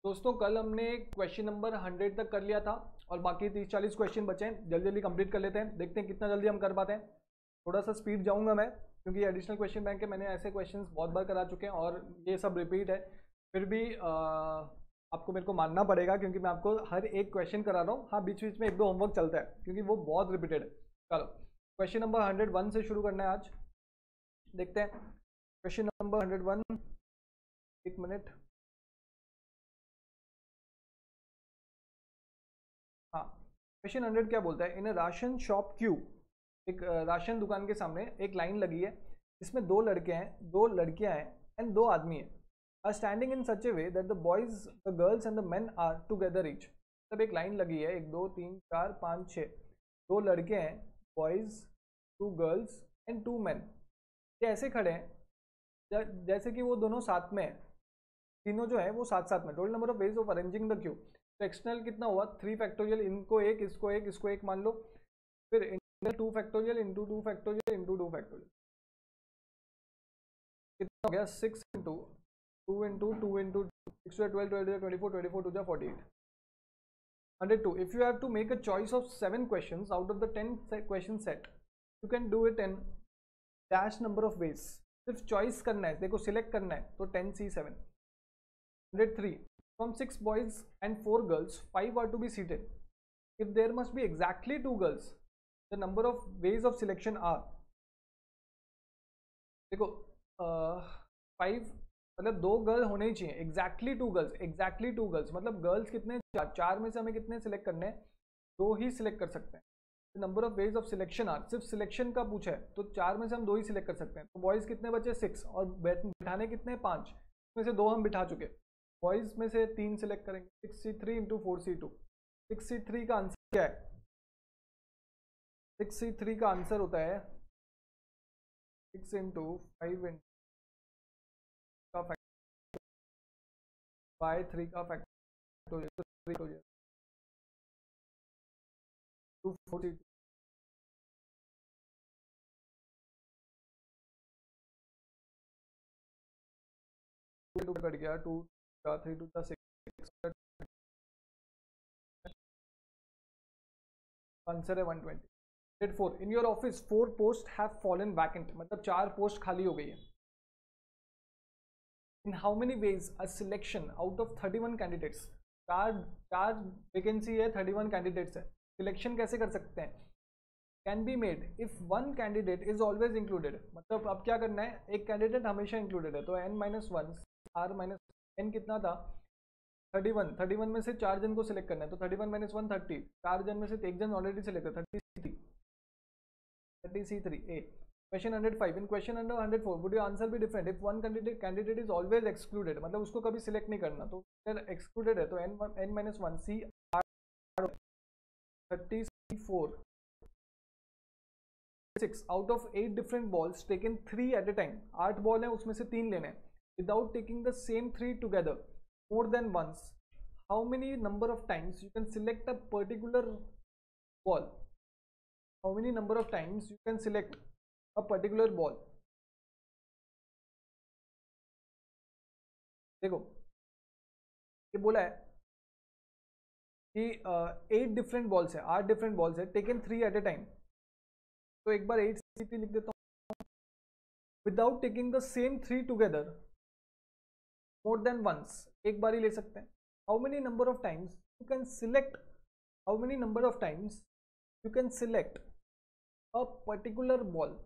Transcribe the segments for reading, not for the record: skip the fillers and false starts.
दोस्तों कल हमने क्वेश्चन नंबर 100 तक कर लिया था और बाकी 30-40 क्वेश्चन बचे हैं। जल्दी जल्दी कंप्लीट कर लेते हैं, देखते हैं कितना जल्दी हम कर पाते हैं। थोड़ा सा स्पीड जाऊंगा मैं क्योंकि एडिशनल क्वेश्चन बैंक है, मैंने ऐसे क्वेश्चंस बहुत बार करा चुके हैं और ये सब रिपीट है। फिर भी आपको मेरे को मानना पड़ेगा क्योंकि मैं आपको हर एक क्वेश्चन करा रहा हूँ। हाँ, बीच बीच में एक दो होमवर्क चलता है क्योंकि वो बहुत रिपीटेड है। चलो क्वेश्चन नंबर 101 से शुरू करना है आज। देखते हैं क्वेश्चन नंबर 101। एक मिनट। हाँ, क्वेश्चन 100 क्या बोलता है? इन अ राशन शॉप क्यू, एक राशन दुकान के सामने एक लाइन लगी है, इसमें दो लड़के हैं, दो लड़कियां हैं एंड दो आदमी हैं। Are standing in such a way that the boys, the girls and the men are together each. तब एक लाइन लगी है, 1 2 3 4 5 6, दो लड़के हैं, बॉयज, 2 गर्ल्स एंड 2 मेन। ये ऐसे खड़े हैं जैसे कि वो दोनों साथ में है। तीनों जो है वो साथ साथ में। Total number of ways of arranging the Q. तो एक्सटर्नल कितना हुआ? 3 फैक्टोरियल, इनको एक, इसको एक, इसको एक मान लो। फिर internal 2 factorial into 2 factorial into 2 factorial. कितना हो गया? 6 into 2 into 2 into 6 12 12 24 24 2 48। 102. If you have to make a choice of 7 questions out of the 10 question set, you can do it in dash number of ways. सिर्फ choice करना है, देखो select करना है तो 10C7. 103. From 6 boys and 4 girls, 5 are to be seated. If there must be exactly 2 girls, the number of ways of selection are. देखो 5 मतलब 2 girl होने ही चाहिए। एग्जैक्टली 2 गर्ल्स, एग्जैक्टली 2 गर्ल्स मतलब गर्ल्स कितने? 4 में से हमें कितने सिलेक्ट करने हैं? 2 ही सिलेक्ट कर सकते हैं। Number of ways of selection are, सिर्फ सिलेक्शन का पूछा है तो 4 में से हम 2 ही सिलेक्ट कर सकते हैं। तो बॉयज़ कितने बचे? 6, और बिठाने कितने? 5 में से 2 हम बिठा चुके। बॉयज़ में से 3 सिलेक्ट करेंगे। 6C3 into 4C2। 6C3 का आंसर क्या है? 6C3 का आंसर होता है 6 इंटू 5 इंटू का फैक्टर बाय 3 का फैक्टर 240 कट गया 2 का 3 टू द 6। आंसर है 120। Date 4, in your office 4 post have fallen vacant, मतलब 4 पोस्ट खाली हो गई है। In how many ways a selection out of 31 candidates, चार वैकेंसी है, 31 कैंडिडेट्स है, सिलेक्शन कैसे कर सकते हैं? Can be made if 1 candidate is always included. मतलब अब क्या करना है? एक कैंडिडेट हमेशा इंक्लूडेड है तो n-1 r माइनस n कितना था? 31। 31 में से 4 जन को सिलेक्ट करना है तो 31 - 1 30। 4 जन में से 1 जन ऑलरेडी सिलेक्ट है, 30C3 A। Question 105, in question number 104 would your answer be different if one candidate is always excluded, मतलब उसको कभी सिलेक्ट नहीं करना, तो अगर एक्सक्लूडेड है तो n-1 C R 30C4 6 out of 8 different balls taken 3 at a time. 8 ball है उसमें से 3 लेने हैं। Without taking the same 3 together more than once, how many number of times you can select a particular ball? How many number of times you can select a particular ball? देखो ये बोला है कि 8 डिफरेंट बॉल्स है, 8 different balls है, taken 3 at a time. तो एक बार 8 लिख देता हूँ। Without taking the same 3 together more than once, एक बार ही ले सकते हैं। how many number of times you can select, how many number of times you can select a particular ball,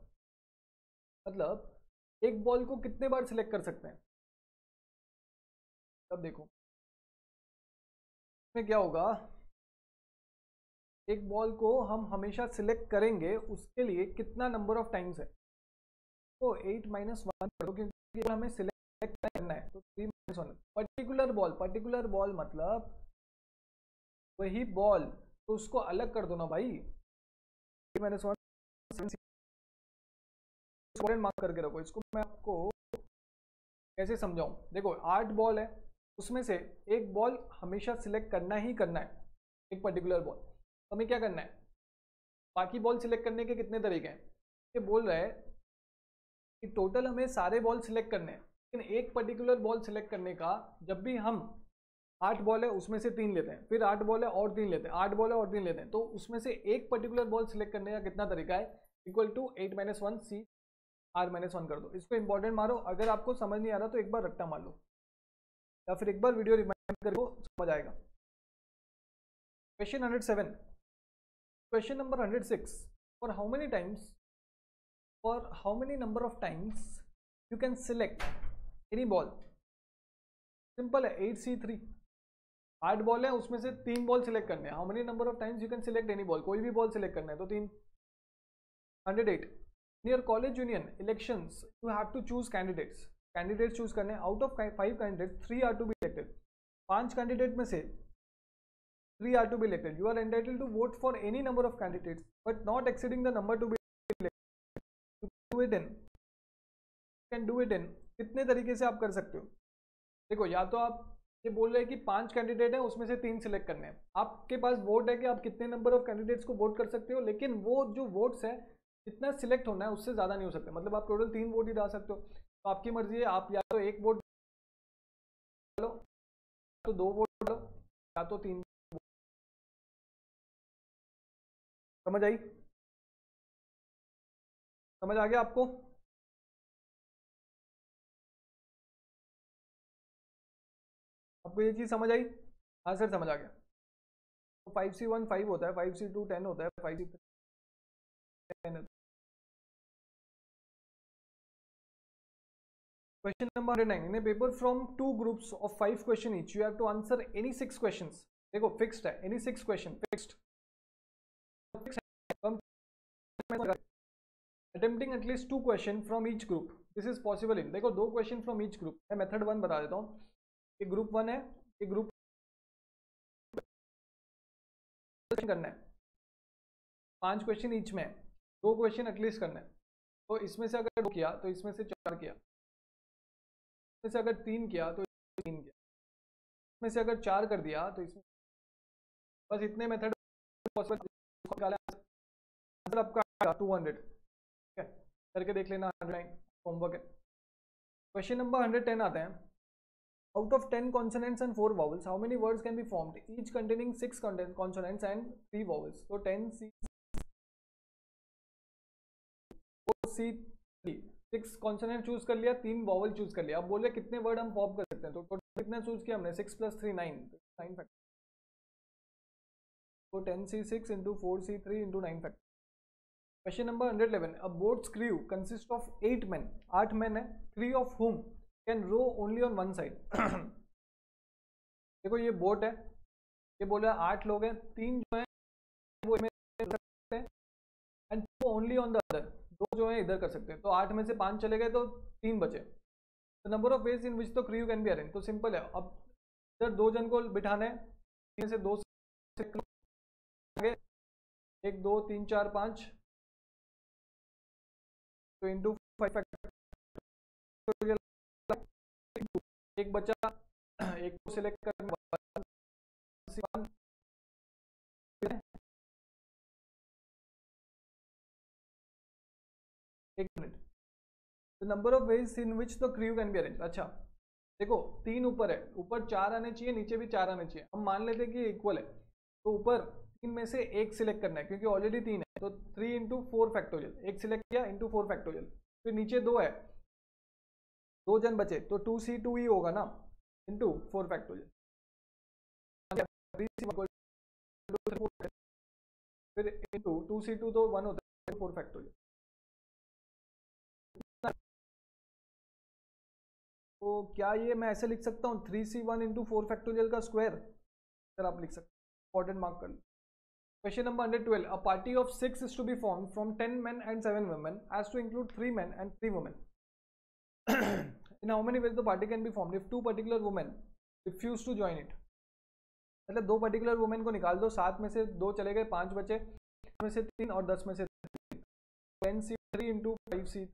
मतलब एक बॉल को कितने बार सिलेक्ट कर सकते हैं? तब देखो इसमें क्या होगा, एक बॉल को हम हमेशा सिलेक्ट करेंगे, उसके लिए कितना नंबर ऑफ टाइम्स है? तो 8-1 क्योंकि हमें सिलेक्ट करना है तो 3-1। पर्टिकुलर बॉल मतलब वही बॉल, तो उसको अलग कर दो ना भाई। 3-1 मार्क करके रखो इसको। मैं आपको कैसे समझाऊं? देखो 8 बॉल है, उसमें से एक बॉल हमेशा सिलेक्ट करना ही करना है, एक पर्टिकुलर बॉल। तो हमें क्या करना है? बाकी बॉल सिलेक्ट करने के कितने तरीके हैं? ये बोल रहा है कि टोटल हमें सारे बॉल सिलेक्ट करने हैं, लेकिन एक पर्टिकुलर बॉल सिलेक्ट करने का जब भी हम 8 बॉल है उसमें से 3 लेते हैं, फिर 8 बॉल है और 3 लेते हैं, 8 बॉल है और 3 लेते हैं, तो उसमें से एक पर्टिकुलर बॉल सिलेक्ट करने का कितना तरीका है, इक्वल टू 8-1 सी R-1 कर दो। इसको इंपॉर्टेंट मारो, अगर आपको समझ नहीं आ रहा तो एक बार रट्टा मार लो या फिर एक बार वीडियो रिमाइंड करो, समझ आएगा। Question 107, question number 106, for how many times, for how many number of times you can select any ball. Simple है, 8C3, 8 बॉल है उसमें से 3 बॉल सिलेक्ट करने हैं। How many number of times you can select any ball, कोई भी ball select करना है तो 3। 108, near college union elections you have to choose candidates choose करने हैं। Out of 5 candidate 3 are to be elected, 5 candidate में से 3 are to be elected. You are entitled to vote for any number of candidates but not exceeding the number to be elected. Do it in, can do it in, कितने तरीके से आप कर सकते हो। देखो, या तो आप ये बोल रहे हैं कि 5 कैंडिडेट हैं उसमें से 3 सिलेक्ट करने हैं, आपके पास वोट है कि आप कितने नंबर ऑफ कैंडिडेट्स को वोट कर सकते हो, लेकिन वो जो वोट्स है जितना सिलेक्ट होना है उससे ज़्यादा नहीं हो सकते, मतलब आप टोटल 3 वोट ही डाल सकते हो। तो आपकी मर्जी है, आप या तो 1 वोट डालो, तो 2 वोट डालो, या तो 3। समझ आई, समझ आ गया आपको। आपको ये चीज़ समझ आई? हाँ सर समझ आ गया। तो 5C1 5 होता है, 5C2 10 होता है, 5C3 10 होता है। Question number 109, in a paper from 2 groups of 5 question each, you have to answer any 6 questions. देखो fixed है, any 6 question fixed, attempting at least 2 question from each group. This is possible in, देखो 2 question from each group, मैं method 1 बता देता हूँ। ये group 1 है, ये ग्रुप करना है 5 क्वेश्चन ईच में, 2 क्वेश्चन एटलीस्ट करना है। तो इसमें से अगर 2 किया तो इसमें से 4 किया, इसमें से अगर 3 किया तो 3 किया, इसमें से अगर 4 कर दिया तो इसमें, बस इतने मेथड पॉसिबल। आंसर आपका 200, ठीक है, करके देख लेना, 109 होमवर्क है। क्वेश्चन नंबर 110 आते हैं। Out of 10 consonants and 4 vowels how many words can be formed, each containing 6 consonants and 3 vowels. तो 10C3, 6 कॉन्सोनेंट चूज कर लिया, 3 वॉवल चूज कर लिया। अब बोल रहे कितने वर्ड हम फॉर्म कर सकते हैं, तो टोटल कितना चूज किया हमने, 6 + 3 9, 9 फैक्टर। तो 10C6 into 4C3 into 9 factor. Question number 111, a boat's crew consist of 8 men, 8 men है, 3 of whom can row only on one side. देखो ये बोट है, ये बोल रहा है 8 लोग हैं, 3 जो है वो and 2 only on the other, 2 जो है इधर कर सकते हैं। तो 8 में से 5 चले गए तो 3 बचे। तो number of ways in which the crew can be arrange, तो सिंपल है, अब इधर 2 जन को बिठाना है, 3 से 2 आगे 1 2 3 4 5, तो इंटू 5 एक बचा, एक को सिलेक्ट करना, एक minute, the number of ways in which the crew can be arrange. अच्छा देखो 3 ऊपर है, ऊपर 4 आने चाहिए, नीचे भी 4 आने चाहिए। हम मान लेते हैं कि इक्वल है, तो ऊपर 3 में से एक सिलेक्ट करना है क्योंकि ऑलरेडी 3 है, तो 3 इंटू 4 फैक्टोरियल, एक सिलेक्ट किया इंटू 4 फैक्टोरियल। फिर नीचे 2 है, 2 जन बचे, तो 2C2 ही होगा ना, इंटू 4 फैक्टोरियल। फिर इंटू 2C2 तो 1 होता है, 4 फैक्टोरियल। तो क्या ये मैं ऐसे लिख सकता हूँ 3C1 इंटू 4 फैक्टोरियल का स्क्वायर, अगर आप लिख सकते हैं, इंपॉर्टेंट मार्क कर लो। Question number 112, a party of 6 is to be formed from 10 men and 7 women as to include 3 men and 3 women. In how many ways the party can be formed if 2 particular women refuse to join it? मतलब 2 particular women को निकाल दो, 7 में से 2 चले गए, 5 बचे, में से 3 और 10 में से 3, 10C3 into 5C,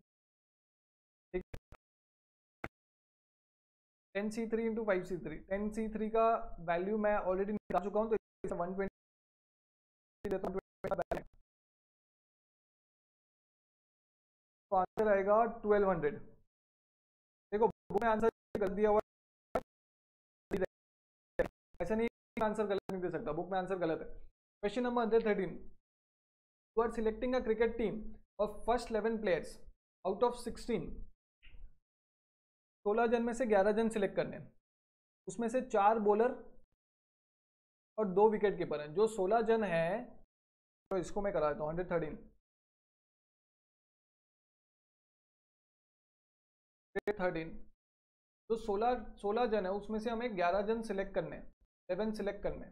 10C3 into 5C3, 10C3 का वैल्यू मैं ऑलरेडी निकाल चुका हूँ, तो 120 देता हूँ, तो आंसर आएगा 1200। देखो बुक में आंसर कर दिया हुआ ऐसा नहीं आंसर गलत नहीं दे सकता, बुक में आंसर गलत है। Question number 113, you are selecting a cricket team of first 11 players out of 16। 16 जन में से 11 जन सिलेक्ट करने, उसमें से 4 बॉलर और 2 विकेट कीपर हैं। जो 16 जन है, तो इसको मैं करा देता हूँ 113 जो 16 जन है उसमें से हमें 11 जन सिलेक्ट करने, 11 सिलेक्ट करने।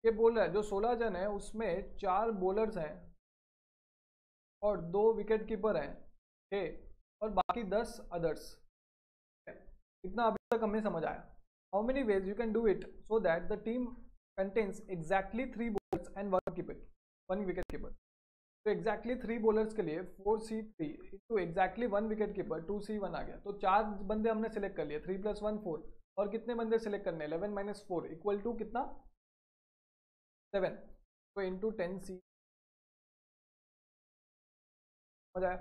ये बोल रहा है जो 16 जन है उसमें 4 बॉलर्स हैं और 2 विकेट कीपर हैं, और बाकी 10 अदर्स। इतना अभी तक हमें समझ आया। How many ways you can do it so that the team contains exactly 3 bowlers and 1 wicket keeper. तो एग्जैक्टली 3 बॉलर्स के लिए 4C3 into exactly 1 wicket keeper 2C1 आ गया। तो 4 बंदे हमने सिलेक्ट कर लिए, 3 + 1 4, और कितने बंदे सिलेक्ट करने, 11 - 4 इक्वल टू कितना, 7। तो इंटू 10C हो जाए।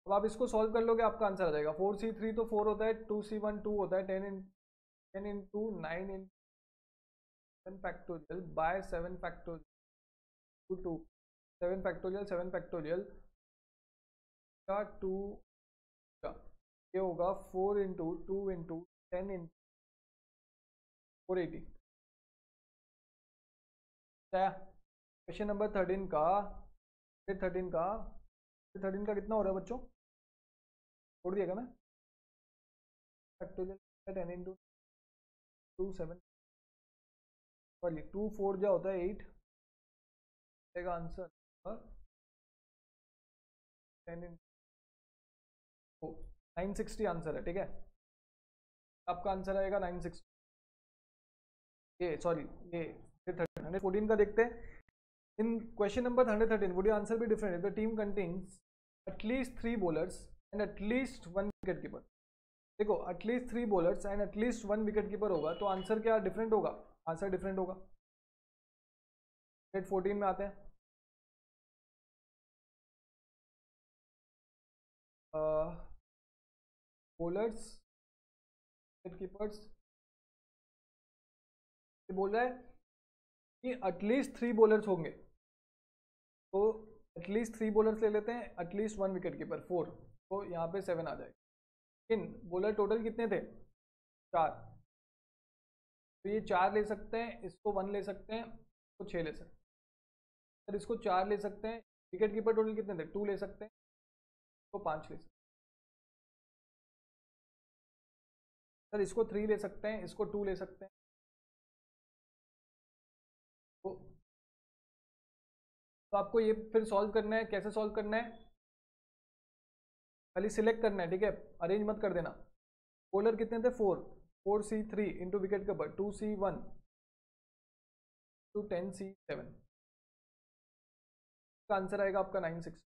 अब आप इसको सॉल्व कर लोगे, आपका आंसर आ जाएगा। 4C3 तो 4 होता है, 2C1 2 होता है, 10 into 9 into 7 factorial by 7 factorial 2 7 factorial 7 factorial का 2 का ये होगा 4 into 2 into 10 into 480। Question number 13 का 13 का कितना हो रहा है बच्चों, छोड़ दिएगा मैं, फैक्टोरियल 10 इंटू 2 7 सॉरी 2 4 जो होता है 8 का आंसर 10 इंटू 960 आंसर है। ठीक है, आपका आंसर आएगा 960। ये सॉरी ये 114 का देखते हैं। In question number 113 would your answer be different if the team contains at least 3 bowlers and at least 1 wicket keeper. देखो at least 3 bowlers and at least 1 wicket keeper होगा तो आंसर क्या डिफरेंट होगा, आंसर डिफरेंट होगा। 14 में आते हैं। बॉलर्स विकेट कीपर्स बोल रहा है कि एटलीस्ट 3 बॉलर्स होंगे, तो एटलीस्ट 3 बॉलर्स ले लेते हैं, एटलीस्ट 1 विकेट कीपर 4, तो यहाँ पे 7 आ जाएगा। लेकिन बॉलर टोटल कितने थे, 4, तो ये 4 ले सकते हैं, इसको 1 ले सकते हैं, तो 6 ले सकते हैं। सर इसको 4 ले सकते हैं, विकेट कीपर टोटल कितने थे, 2 ले सकते हैं, तो 5 ले सकते हैं। सर इसको 3 ले सकते हैं, इसको 2 ले सकते हैं, तो आपको ये फिर सॉल्व करना है। कैसे सॉल्व करना है, खाली सिलेक्ट करना है, ठीक है, अरेंज मत कर देना। बॉलर कितने थे, 4C3 into wicket keeper 2C1 to 10C7 का आंसर आएगा आपका 960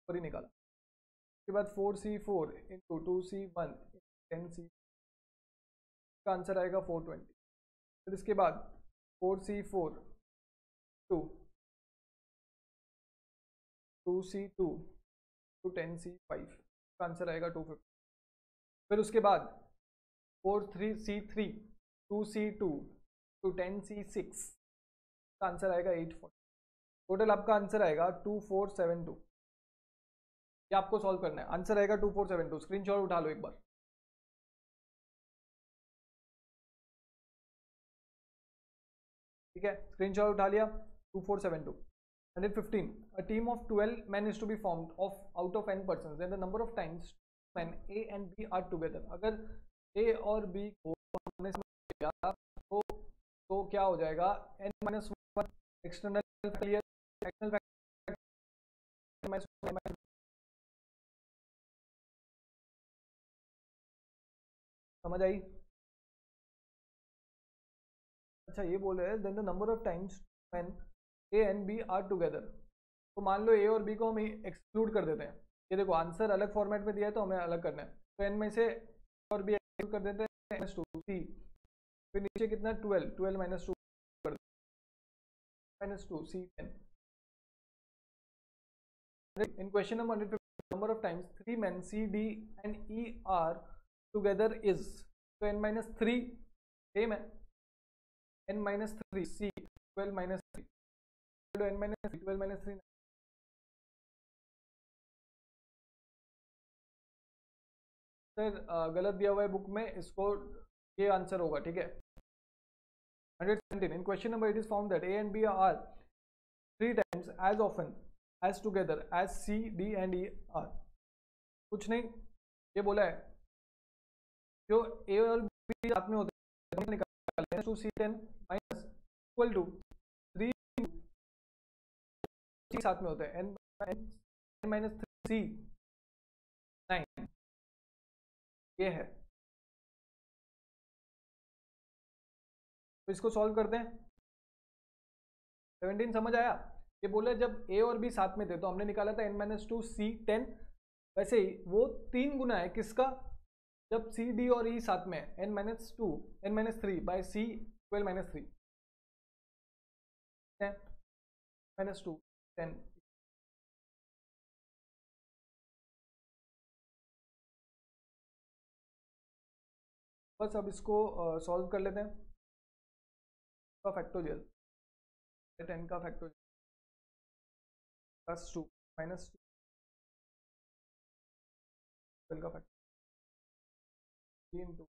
और ही निकाला। उसके बाद 4C4 इंटू 2C1 10C का आंसर आएगा 420। फिर इसके बाद 4C4 to 2C2 to 10C5 का आंसर आएगा 250। फिर उसके बाद 4C3 2C2 टू 10C6 का आंसर आएगा 840। टोटल आपका आंसर आएगा 2472। ये आपको सॉल्व करना है, आंसर आएगा 2472। स्क्रीनशॉट उठा लो एक बार। ठीक है, स्क्रीनशॉट उठा लिया। 2472। 115, a team of 12 men is to be formed of out of n persons, then the number of times men A and B are together। अगर A और B को हमने समझ लिया तो क्या हो जाएगा, n-1 एक्सटर्नल समझ आई। अच्छा ये बोल रहे हैं then the number of times when A and B are together. तो मान लो ए और बी को हम एक्सक्लूड कर देते हैं। ये देखो आंसर अलग फॉर्मेट में दिया है तो हमें अलग करना है। तो एन में से और बी एक्सक्लूड कर देते हैं, -2 फिर नीचे कितना 12 -2 कर -2 C 10। In question number 150 number of times 3 men C D and E are together is, तो n -3 सेम है, n minus three C 12 minus three n minus 12 minus three. Sir गलत दिया हुआ है बुक में, इसको ये आंसर होगा, ठीक है। 117 in question number it is found that A and B are 3 times as often as together as C, D and E are। कुछ नहीं, ये बोला है जो A और B साथ में होते हैं निकालें two C 10 minus equal to 3 साथ में होते हैं n माइनस 3 9, ये है। तो इसको सॉल्व करते हैं। 17 समझ आया। ये बोला जब A और B साथ में थे तो हमने निकाला था n माइनस टू सी 10, वैसे ही वो 3 गुना है किसका, जब C, D और E साथ में है n minus to n minus three by C 12 minus three minus two 10। बस अब इसको सॉल्व कर लेते हैं। का फैक्टोरियल 10 का factorial plus two minus two का फैक्टोरियल इंटू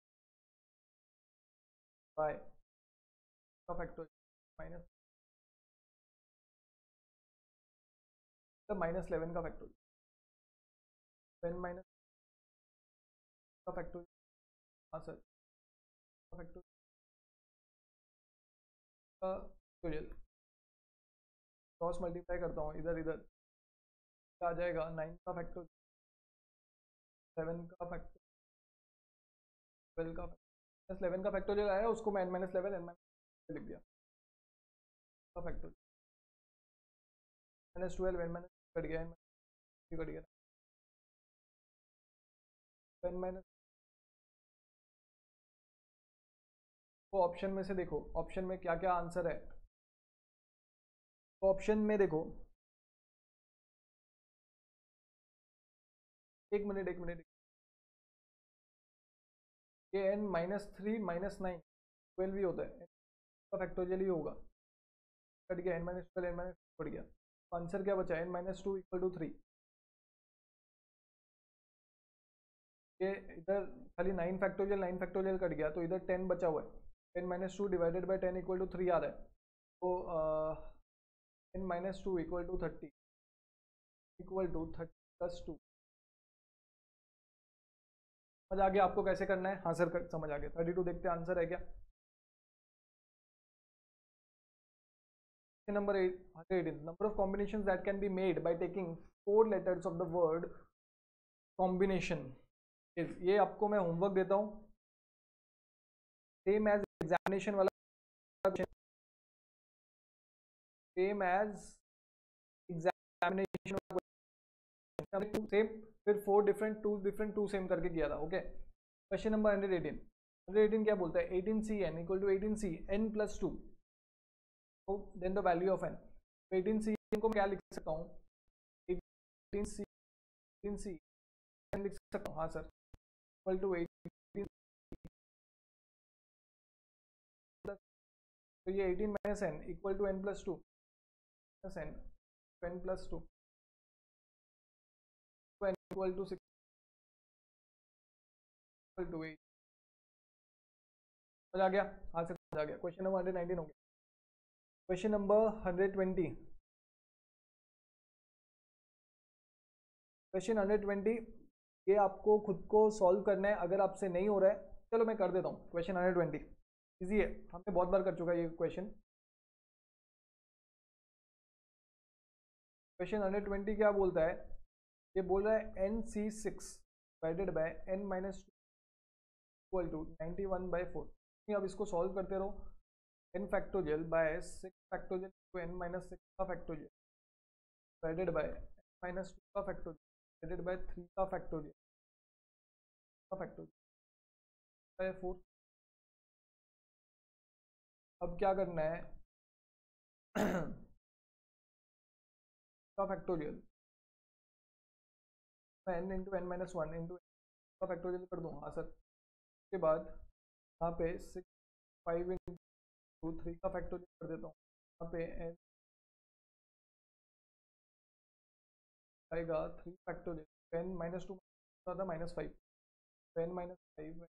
बाय का फैक्टोरियल माइनस माइनस 11 का फैक्टोरियल 10 माइनस का फैक्टोरियल, हाँ सर, का फैक्टोरियल क्रॉस मल्टीप्लाई करता हूँ इधर इधर, आ जाएगा 9 का फैक्टोरियल 7 का फैक्टोरियल 12 का फैक्टोरियल 11 का फैक्टोरियल आया, उसको मैं n माइनस 11 n माइनस लिख दिया का factorial minus 12 n minus cut गया, n कट गया n माइनस। तो ऑप्शन में से देखो, ऑप्शन में क्या क्या आंसर है। तो ऑप्शन में देखो, एक मिनट, ये n माइनस थ्री माइनस 9 12 भी होता है, का फैक्टोरियल ही होगा, कट गया n minus 12 n minus cut गया, तो आंसर क्या बचा n minus two equal to 3। ये इधर खाली 9 फैक्टोरियल कट गया, तो इधर 10 बचा हुआ है, n minus two divided by 10 equal to 3 आ रहा है, तो n minus two equal to 30 plus two. समझ आ गया आपको कैसे करना है, हाँ सर समझ आ गया। 32 देखते हैं आंसर है क्या। Number 118, number of combinations that can be made by taking 4 letters of the word combination is, ये आपको मैं होमवर्क देता हूँ, सेम एज एग्जामिनेशन वाला, सेम एज एग्जामिनेशन सेम, फिर 4 डिफरेंट टू सेम करके किया था, ओके। क्वेश्चन नंबर 118 क्या बोलता है, 18cn equal to 18cn plus two, then the value of n। 18cn को क्या लिख सकता हूँ, 18c लिख सकता हूँ, हाँ सर, इक्वल टू 18, तो ये 18 minus n equal to n plus two n plus two n equal to 6 equal to 8। समझ आ गया, हाँ सर समझ आ गया। क्वेश्चन नंबर 119 हो गया। क्वेश्चन नंबर 120, क्वेश्चन 120 ये आपको खुद को सॉल्व करना है, अगर आपसे नहीं हो रहा है चलो मैं कर देता हूँ। क्वेश्चन 120 इजी है, हमने बहुत बार कर चुका है ये क्वेश्चन। क्वेश्चन 120 क्या बोलता है, ये बोल रहा है NC6 divided by n minus equal to 91/4। अब इसको सॉल्व करते रहो, n factorial by 6 factorial to n minus 6 का factorial divided by n minus 2 का फैक्टोरियल डिवाइडेड बाय 3 का फैक्टोरियल बाय 4। अब क्या करना है का factorial n into n minus one into का फैक्टोरियल कर दूँ, हाँ सर। उसके बाद यहाँ पे 6 5 टू 3 का फैक्टोरियल कर देता हूँ। यहाँ पे n आएगा 3 फैक्टोरियल, n माइनस टू था -5, n माइनस 5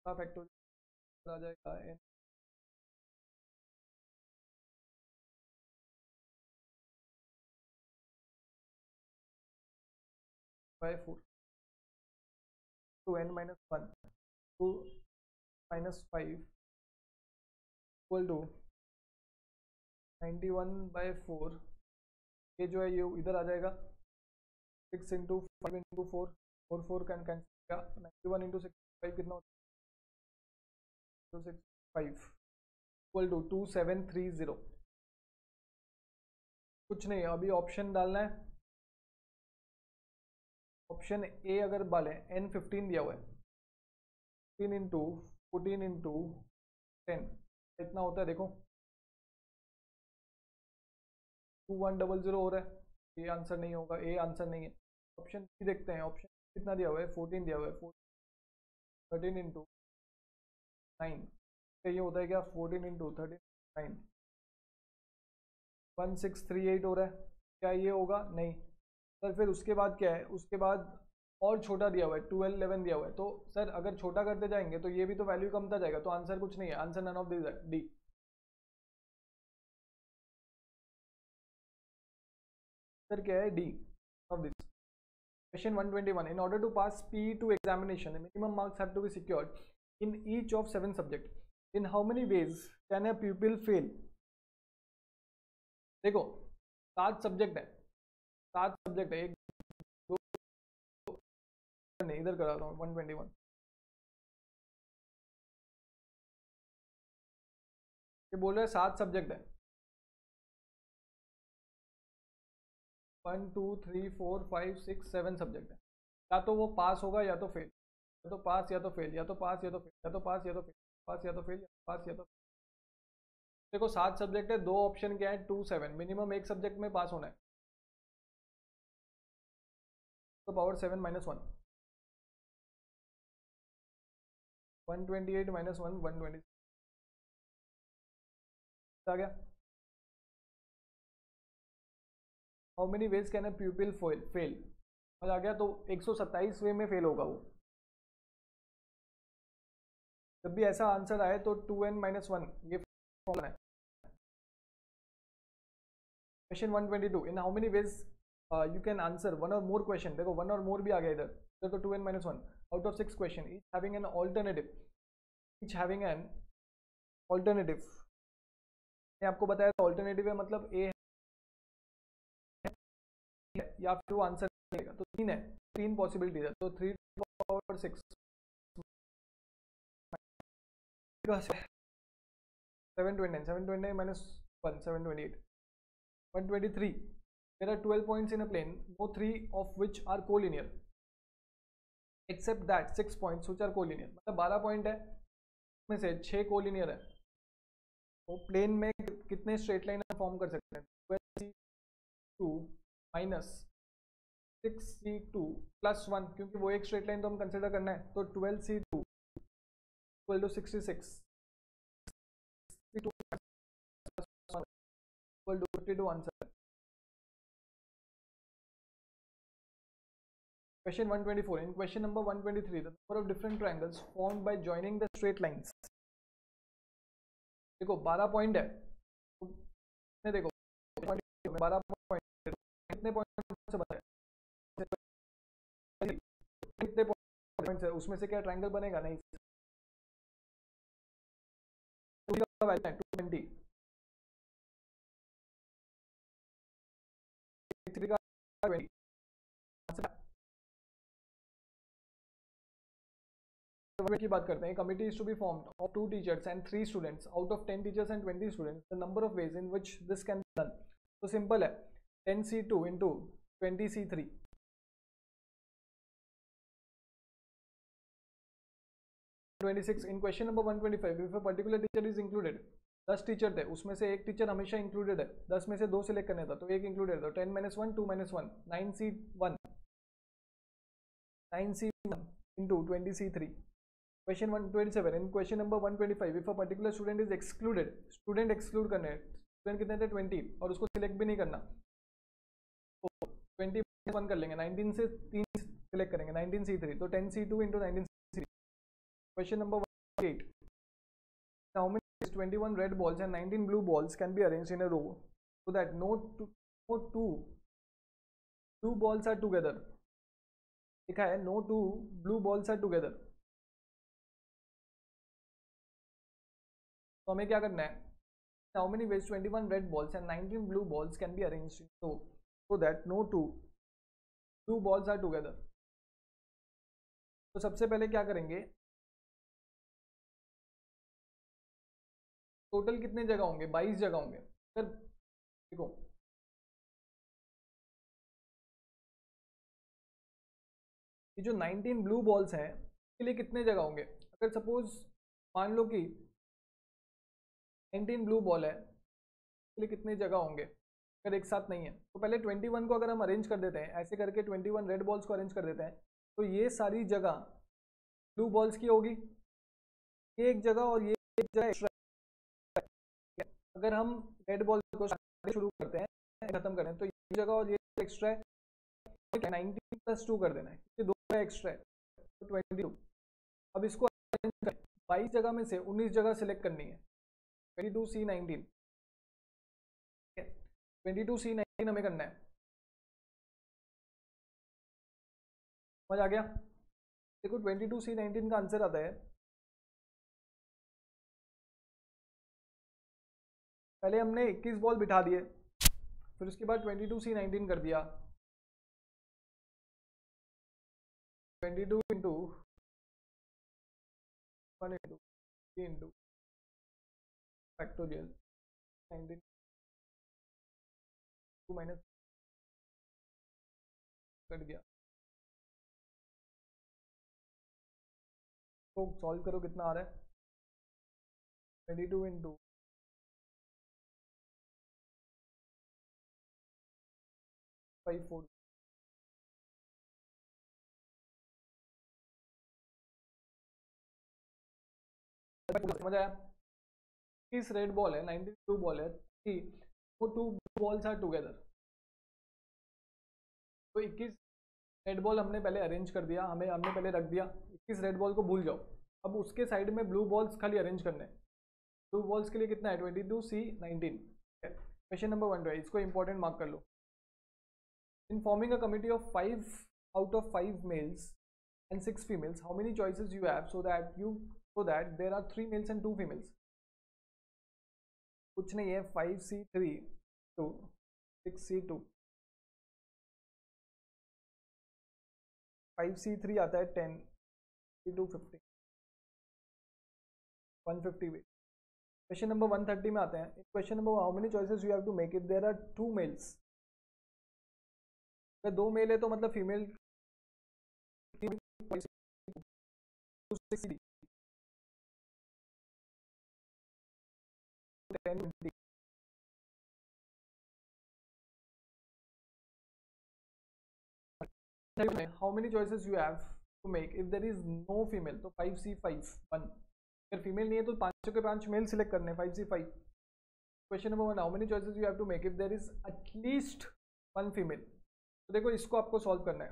का फैक्टोरियल आ जाएगा n by 4 to n minus 1 to -5 equal to 91/4। ये जो है ये इधर आ जाएगा 6 into 5 into 4, 4 can cancel, 91 into 6 5 कितना होता है, 6 5 इक्वल टू 2730। कुछ नहीं, अभी ऑप्शन डालना है। ऑप्शन ए अगर डालें, n 15 दिया हुआ है, 15 इंटू 14 इंटू 10 इतना होता है, देखो 2100 हो रहा है। ये आंसर नहीं होगा, ए आंसर नहीं है। ऑप्शन बी देखते हैं, ऑप्शन कितना दिया हुआ है, 14 दिया हुआ है, 13 इंटू 9, ये होता है क्या, 14 इंटू 13 9, 1638 हो रहा है। क्या ये होगा, नहीं सर। फिर उसके बाद क्या है, उसके बाद और छोटा दिया हुआ है, 12 11 दिया हुआ है। तो सर अगर छोटा करते जाएंगे तो ये भी तो वैल्यू कमता जाएगा, तो आंसर कुछ नहीं है, आंसर नन ऑफ दिस है, डी। सर क्या है, D of this. Question 121. In order to pass PE2 examination, minimum marks have to be secured in each of 7 subjects. In how many ways can a pupil fail? देखो 7 subject है, 7 subject है, एक दो नहीं, इधर कराता हूँ 121। ये बोल रहे हैं 7 सब्जेक्ट है, 1 2 3 4 5 6 7 सब्जेक्ट है। या तो वो पास होगा या तो फेल, या तो पास या तो फेल, या तो पास या तो फेल, या तो पास या तो फेल, पास या तो फेल, पास या तो। देखो 7 सब्जेक्ट है, दो ऑप्शन क्या है, 2 7, मिनिमम एक सब्जेक्ट में पास होना है, तो पावर 7 माइनस 1, 128 माइनस 1 120 आ गया। How many ways can a pupil fail, आ गया। तो 127 वे में फेल होगा वो। जब भी ऐसा आंसर आए तो 2n माइनस 1 ये फॉर्मूला है। Question 122, in how many ways you can answer one और मोर क्वेश्चन। देखो वन और मोर भी आ गया इधर, तो 2n minus 1 out of 6 question, each having an alternative, each having an alternative. मैंने आपको बताया था ऑल्टरनेटिव है मतलब ए है या फिर वो आंसर देगा, तो 3 है, 3 पॉसिबिलिटी है, तो 3 power 6 729, 729 minus 1 728, 123। There are 12 points in a plane, no 3 of which are collinear except that 6 points which are collinear। मतलब 12 पॉइंट है, में से 6 कोलिनियर है। तो प्लेन में कितने स्ट्रेट लाइन फॉर्म कर सकते हैं, 12c2 माइनस 6c2 प्लस 1, क्योंकि वो एक स्ट्रेट लाइन तो हम कंसिडर करना है, तो 12c2 equal to 66 equal to 52 answer। Question 124, in question number 123, the number of different triangles formed by joining the straight lines। देखो 12 पॉइंट है, तो देखो 12 पॉइंट कितने पॉइंट से बना है, कितने पॉइंट है, उसमें से क्या ट्रायंगल बनेगा, नहीं 220, की बात करते हैं। Committee is to be formed of 2 teachers and 3 students out of 10 teachers and 20 students, the number of ways in which this can be done. तो सिंपल है, 10c2 into 20c3, in question number 125, if a particular teacher is included, 10 teacher थे, उसमें से एक teacher हमेशा included है, 10 में से 2 सिलेक्ट करने था, तो एक इंक्लूडेड था, 10 minus 1 2 minus 1 9c1 into 20c3, question 127, in question number 125 if a particular student is excluded, student exclude करने हैं, स्टूडेंट कितने थे 20 और उसको सिलेक्ट भी नहीं करना, तो 20 1 कर लेंगे, 19 से 3 सिलेक्ट करेंगे, 19C3 तो 10C2 into 19C3। Question number 8, how many 21 red balls and 19 blue balls can be arranged in a row so that no two blue balls are together, लिखा है no two blue balls are together, तो हमें क्या करना है, how many ways 21 red balls and 19 blue balls can be arranged so that no two blue balls are together। तो सबसे पहले क्या करेंगे, टोटल कितने जगह होंगे, 22 जगह होंगे। फिर देखो ये जो 19 ब्लू बॉल्स हैं इसके लिए कितने जगह होंगे, अगर सपोज मान लो कि 19 ब्लू बॉल है इसके लिए कितने जगह होंगे, अगर एक साथ नहीं है तो पहले 21 को अगर हम अरेंज कर देते हैं, ऐसे करके 21 रेड बॉल्स को अरेंज कर देते हैं, तो ये सारी जगह ब्लू बॉल्स की होगी, ये एक जगह और ये एक जगह एक्स्ट्रा। अगर हम रेड बॉल को शुरू करते हैं खत्म करें तो ये जगह और ये एक्स्ट्रा है, 19 + 2 कर देना है, ये दो जगह एक्स्ट्रा है तो 22। अब इसको 22 जगह में से 19 जगह सिलेक्ट करनी है, 22C19, 22C19 हमें करना है, समझ आ गया। देखो 22C19 का आंसर आता है, पहले हमने 21 बॉल बिठा दिए, फिर उसके बाद 22C19 कर दिया, 22 into 1 into 3 into factorial 19 2 minus cut गया, तो सॉल्व करो कितना आ रहा है, 22 इंटू 5 4 समझ आया। किस रेड बॉल है, 92 बॉल है, वो 2 बॉल्स आर टुगेदर, तो 21 रेड बॉल हमने पहले अरेंज कर दिया, हमने पहले रख दिया, 21 रेड बॉल को भूल जाओ, अब उसके साइड में ब्लू बॉल्स खाली अरेंज करने, ब्लू बॉल्स के लिए कितना है 22C19। क्वेश्चन नंबर 1 है, इसको इंपॉर्टेंट मार्क कर लो। In forming a committee of 5 out of 5 males and 6 females, how many choices you have so that there are 3 males and 2 females। कुछ नहीं है, 5C3 to 6C2, 5C3 आता है 10, C2 50, 150 वे। Question number 130 में आते हैं, question number how many choices you have to make if there are 2 males, अगर 2 male है तो मतलब female 10 how many choices you have to make if there is no female, तो 5C5 1, अगर female नहीं है तो 5 के 5 मेल सिलेक्ट करने, 5C5। Question number 1 how many choices you have to make if there is at least 1 female, तो देखो इसको आपको सॉल्व करना है,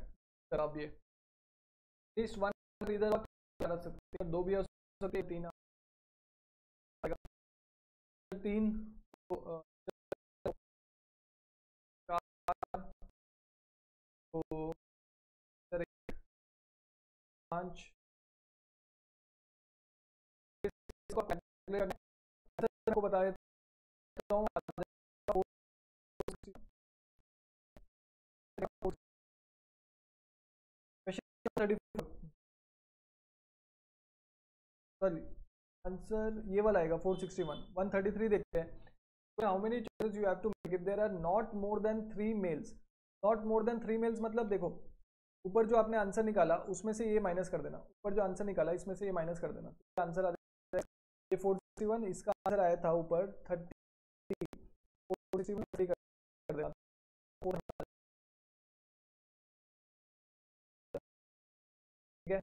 सर आप ये एटलीस्ट 1 इधर कर सकते हैं, 2 भी हो सकते हैं, 3 3 तो 5 को बता देता हूँ, सॉरी आंसर ये वाला आएगा 461। 133 देखते हैं, how many choices you have to make if there are not more than 3 males, not more than 3 males मतलब देखो ऊपर जो आपने आंसर निकाला उसमें से ये माइनस कर देना, ऊपर जो आंसर निकाला इसमें से ये माइनस कर देना, आंसर आ जाएगा ये 461, इसका आंसर आया था ऊपर 30, 461 कर देना, ठीक है।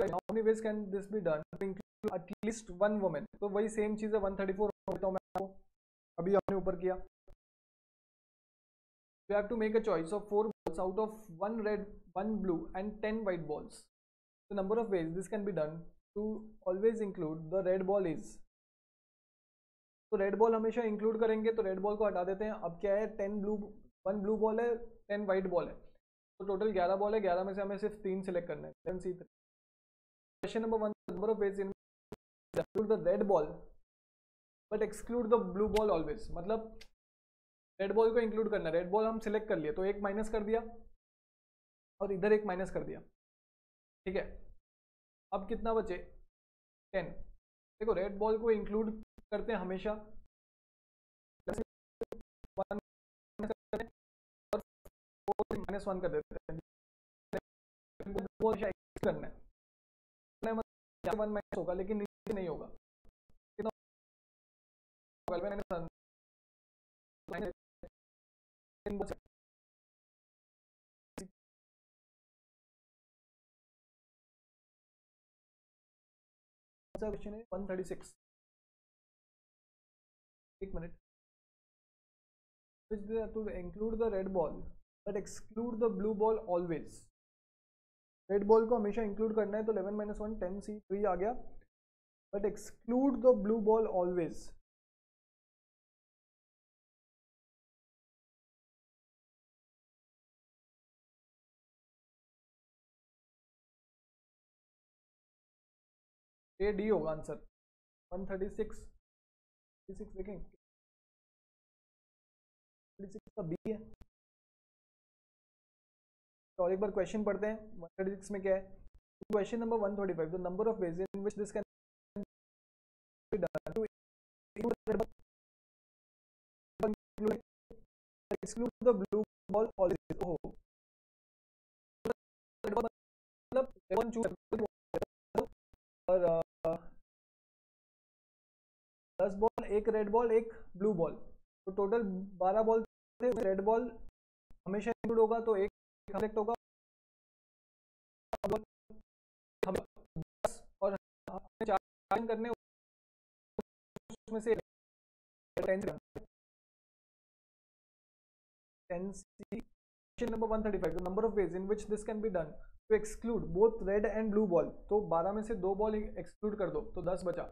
How many ways can this be done to include at least one women, तो वही सेम चीज़ है 134 होता हूँ मैं आपको, अभी आपने ऊपर किया. You have to make a choice of 4 balls out of 1 red, 1 blue and 10 white balls. The number of ways this can be done to always include the red ball is. तो रेड बॉल हमेशा include करेंगे, तो red ball को हटा देते हैं. अब क्या है, 1 ब्लू बॉल है, 10 वाइट बॉल है, तो टोटल 11 बॉल है. 11 में से हमें सिर्फ 3 सिलेक्ट करना है. Question number 1, number of ways in include the red ball but exclude the blue ball always. मतलब रेड बॉल को इंक्लूड करना है. रेड बॉल हम सिलेक्ट कर लिए तो एक माइनस कर दिया और इधर एक माइनस कर दिया. ठीक है, अब कितना बचे, 10. देखो रेड बॉल को इंक्लूड करते हैं हमेशा, और -1 कर देते हैं. करना है 1 माइनस होगा लेकिन नीचे नहीं होगा. कितना क्वेश्चन है 136. एक minute. to include the red ball but exclude the blue ball always. Red ball को हमेशा इंक्लूड करना है, तो 11 - 1 10 C 3 आ गया. But exclude the blue ball always. ये डी होगा आंसर. 136 देखें, 36 का बी है. तो और एक बार क्वेश्चन पढ़ते हैं. 136 में क्या है. Question number 135, the number of ways in which this can be done to exclude the blue ball always. Oh, मतलब 11 चूज और 10 बॉल, एक रेड बॉल एक ब्लू बॉल, तो टोटल 12 बॉल थे. रेड बॉल हमेशा इंक्लूड होगा तो एक सेलेक्ट होगा और हमें 4 करने, उसमें से 10C. Question number 135, the number of ways in which this can be done to exclude both red and blue ball. तो 12 में से 2 बॉल एक्सक्लूड कर दो तो 10 बचा.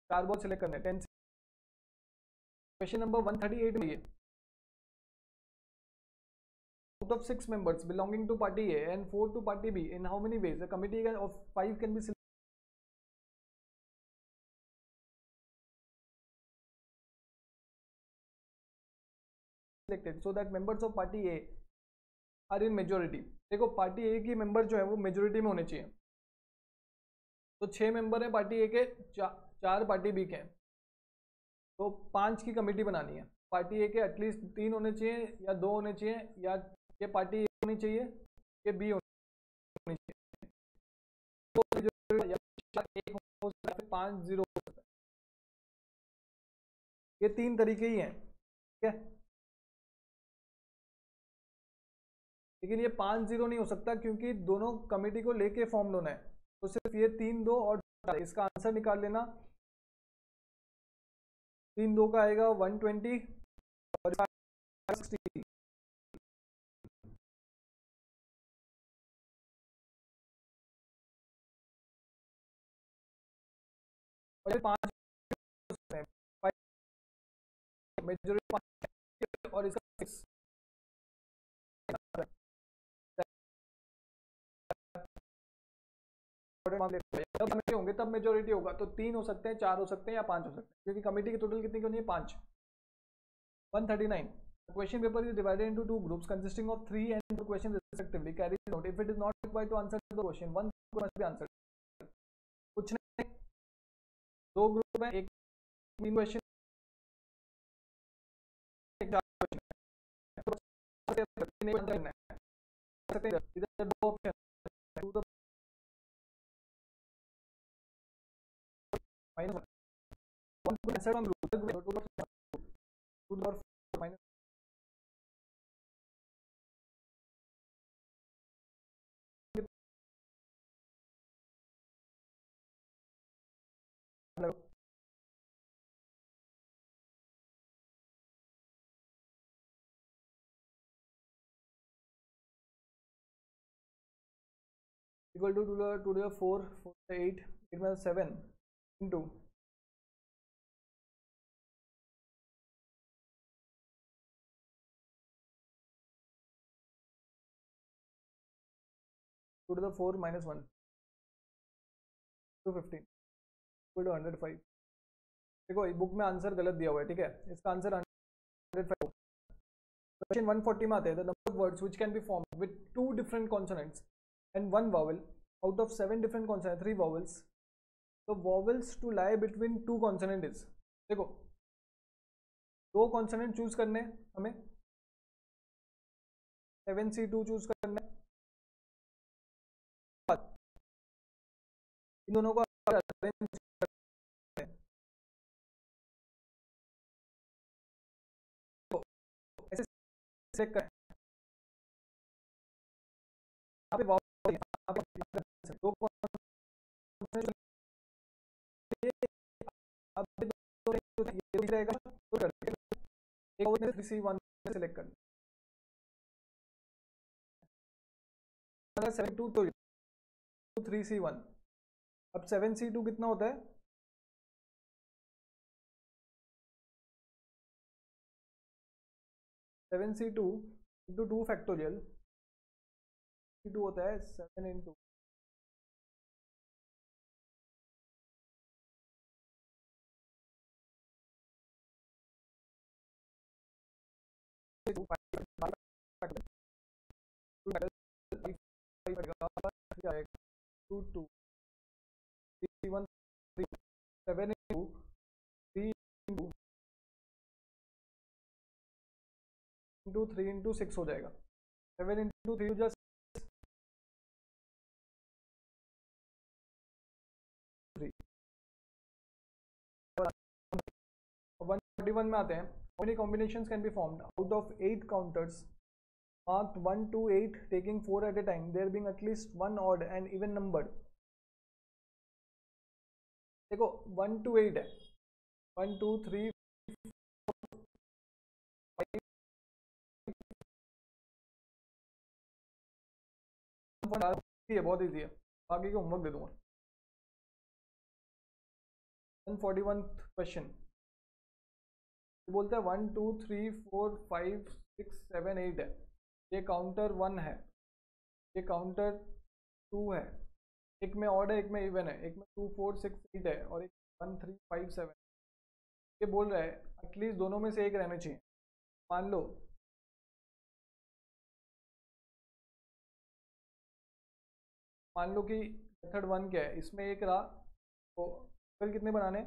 4 बॉल सिलेक्ट करने. 10. क्वेश्चन नंबर 138 में ये, out of 6 members belonging to party A and 4 to party B, in how many ways a committee of 5 can be selected so that members of party A are in majority. देखो party ए की member जो है वो majority में होने चाहिए. तो 6 member है पार्टी ए के, 4 पार्टी बी के हैं, तो 5 की कमेटी बनानी है. पार्टी ए के एटलीस्ट 3 होने चाहिए या 2 होने चाहिए, या ये पार्टी ए होनी चाहिए ये बी होनी चाहिए. तो या 5 0 हो सकता है. ये 3 तरीके ही हैं. ठीक है, लेकिन ये 5-0 नहीं हो सकता क्योंकि दोनों कमेटी को लेके फॉर्म होना है. तो सिर्फ ये 3-2 और 4. इसका आंसर निकाल लेना. 3-2 का आएगा 120 और 60. और ये 5 मेजोरिटी और इसका 6 होंगे तब मेजोरिटी होगा. तो 3 हो सकते हैं, 4 हो सकते हैं या 5 हो सकते हैं, क्योंकि कमेटी की टोटल कितनी होनी है, 5. 139. Question paper is divided into 2 groups consisting of 3 and 4 questions respectively. Carry note if it is not required to answer the question, one must be answered. कुछ नहीं, 2 ग्रुप है, एक 3 क्वेश्चन, एक 4 क्वेश्चन. इधर 2 option, -1 answer from group, equal to to the 4 4 8 8 में 7 into to the 4 minus 1 to 15 equal to 105। देखो book में answer गलत दिया हुआ है, ठीक है, इसका आंसर 105। क्वेश्चन 140 में आते हैं, the number of words which can be formed with 2 different consonants and 1 vowel out of 7 different consonants 3 vowels, the vowels to lie between 2 consonant is। देखो 2 कॉन्सोनेंट चूज करने हमें, 7C2 चूज करना है, इन दोनों को अरेंज करना है, तो ऐसे सेलेक्ट करें, यहाँ पे vowel, यहाँ पे 2 कॉन्सोनेंट, अब ये रहेगा तो करके एक और 3C1 सेलेक्ट करना, 7 2 तो 3C1। अब 7C2 कितना होता है, 7C2 इंटू 2 फैक्टोरियल, C2 होता है 7 इंटू 3 इंटू 6 हो जाएगा, 7 इंटू 3 जस्ट 3। 141 में आते हैं, how many combinations can be formed out of 8 counters marked 1 to 8 taking 4 at a time, there being at least one odd and even numbered। देखो 1 to 8 है, 1 2 3 5 है, बहुत ईजी है, आगे का होमवर्क दे दूंगा। 141 क्वेश्चन बोलता है 1 2 3 4 5 6 7 8 है, ये काउंटर 1 है, ये काउंटर 2 है, एक में ऑड है एक में इवन है, एक में 2 4 6 8 है और एक 1 3 5 7। ये बोल रहा है एटलीस्ट दोनों में से एक रहना चाहिए। मान लो कि मेथड 1 क्या है, इसमें एक रहा, तो कल कितने बनाने,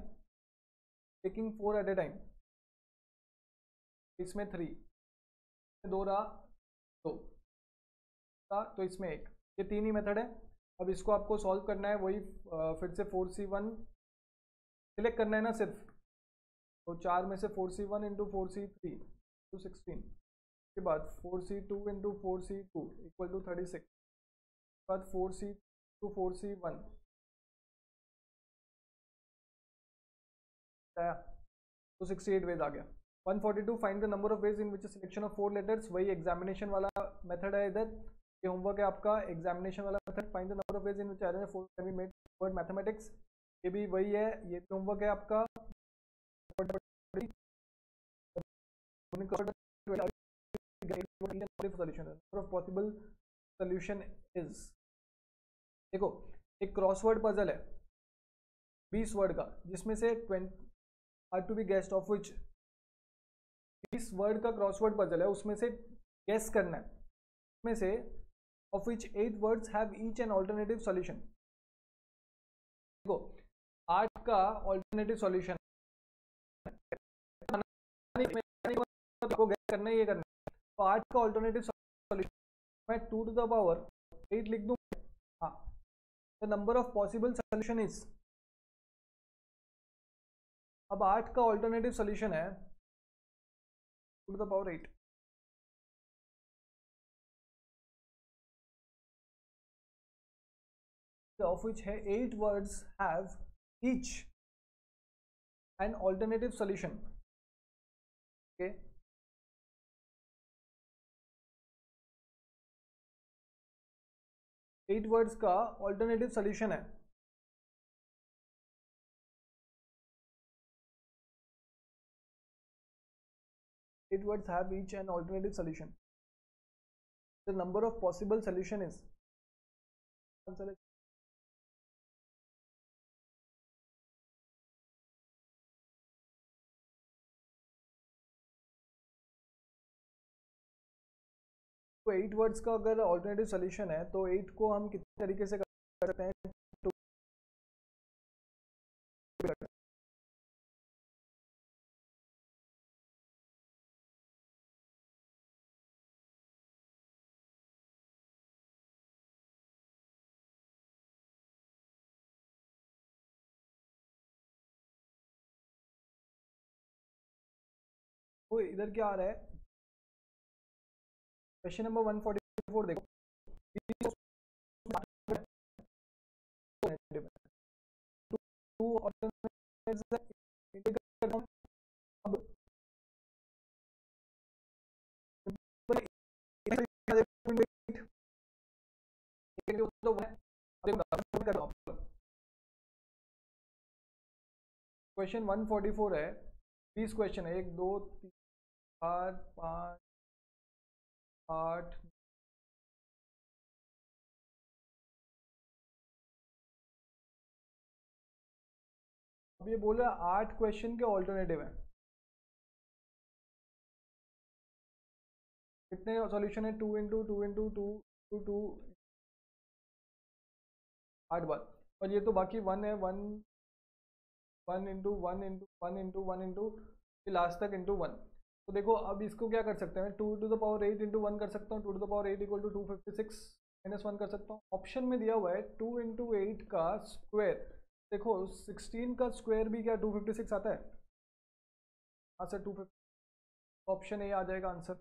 टेकिंग 4 एट ए टाइम, इसमें 3, 2 रहा 2 था, तो इसमें 1, ये 3 ही मेथड है। अब इसको आपको सॉल्व करना है, वही फिर से 4C1 सिलेक्ट करना है ना सिर्फ, तो 4 में से 4C1 इंटू 4C3 टू 16 के बाद 4C2 into 4C2 equal to 36, बाद 4C2 4C1 तो 68 वेज आ गया। 142 find the number of ways in which selection of 4 letters, वही एग्जामिनेशन वाला मेथड है, इधर ये होमवर्क है आपका एग्जामिनेशन वाला method. Find the number of ways in which arrange 4 can be made word mathematics, ये भी वही है, ये भी होमवर्क है आपका। पॉसिबल सोल्यूशन इज, देखो एक क्रॉसवर्ड पजल है 20 वर्ड का, जिसमें से 20 are to be guessed, of which 20 word का क्रॉसवर्ड पजल है, उसमें से गेस करना है, उसमें से of which 8 words have each an alternative solution. देखो 8 का ऑल्टरनेटिव सॉल्यूशन को गेस करना ही, ये करना है, तो 8 का ऑल्टरनेटिव सॉल्यूशन मैं 2 टू द पावर 8 लिख दूं। हाँ, the number of possible solution is, अब 8 का ऑल्टरनेटिव सॉल्यूशन है 2 to the power 8, of which है 8 words have each an alternative solution. Okay, 8 words का ऑल्टरनेटिव सोल्यूशन है। Eight words have each an alternative solution. The number of possible solution is तो 8 words का अगर alternative solution है तो 8 को हम कितने तरीके से कर सकते हैं? तो इधर क्या आ रहा है? क्वेश्चन नंबर 144 देखो, टू क्वेश्चन 144 है, 20 क्वेश्चन है, 1 2 3 4 5 8। अब ये बोला 8 क्वेश्चन के ऑल्टरनेटिव है। कितने सॉल्यूशन है? 2 इंटू 2 इंटू 2 टू 2 8 बार। और ये तो बाकी 1 है, 1 1 into 1 into 1 into 1 into last तक इंटू 1। तो देखो अब इसको क्या कर सकते हैं? 2 टू द पावर 8 इंटू 1 कर सकता हूँ। 2 to the power 8 equal to 256 minus 1 कर सकता हूँ। ऑप्शन में दिया हुआ है 2 इंटू 8 का स्क्वायर। देखो 16 का स्क्वायर भी क्या 256 आता है? हाँ सर, 250। ऑप्शन ए आ जाएगा आंसर,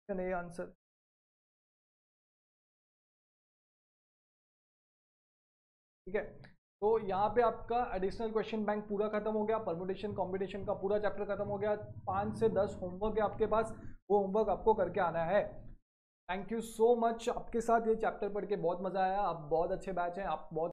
ऑप्शन ए आंसर। ठीक है, तो यहाँ पे आपका एडिशनल क्वेश्चन बैंक पूरा खत्म हो गया। परमुटेशन कॉम्बिनेशन का पूरा चैप्टर खत्म हो गया। 5 से 10 होमवर्क है आपके पास, वो होमवर्क आपको करके आना है। Thank you so much. आपके साथ ये चैप्टर पढ़ के बहुत मजा आया। आप बहुत अच्छे बैच हैं, आप बहुत